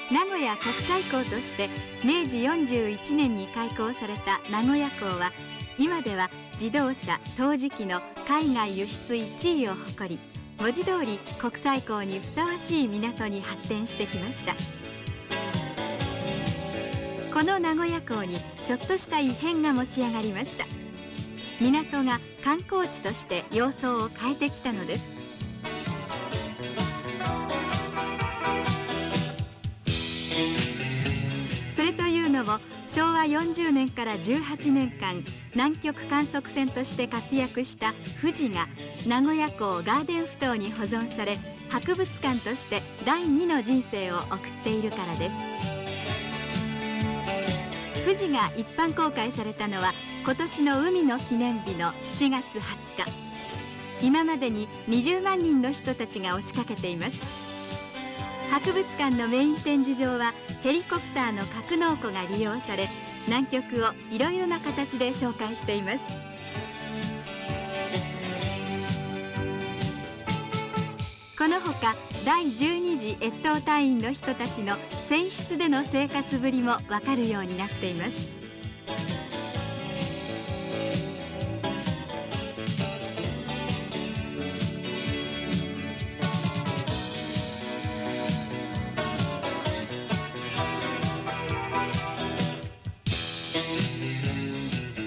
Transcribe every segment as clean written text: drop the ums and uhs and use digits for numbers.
名古屋国際港として明治41年に開港された名古屋港は、今では自動車陶磁器の海外輸出1位を誇り、文字通り国際港にふさわしい港に発展してきました。この名古屋港にちょっとした異変が持ち上がりました。港が観光地として様相を変えてきたのです。それというのも、昭和40年から18年間南極観測船として活躍した富士が名古屋港ガーデン埠頭に保存され、博物館として第二の人生を送っているからです。富士が一般公開されたのは今年の海の記念日の7月20日。今までに20万人の人たちが押しかけています。博物館のメイン展示場はヘリコプターの格納庫が利用され、南極をいろいろな形で紹介しています。このほか第12次越冬隊員の人たちの船室での生活ぶりもわかるようになっています。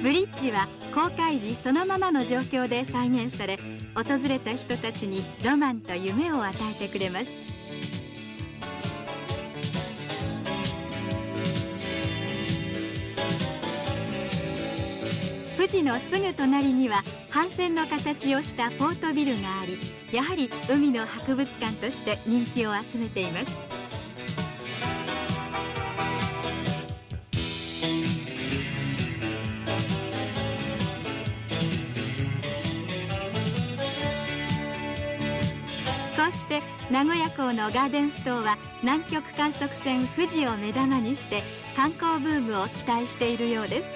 ブリッジは公開時そのままの状況で再現され、訪れた人たちにロマンと夢を与えてくれます。富士のすぐ隣には帆船の形をしたポートビルがあり、やはり海の博物館として人気を集めています。こうして名古屋港のガーデン埠頭は南極観測船富士を目玉にして観光ブームを期待しているようです。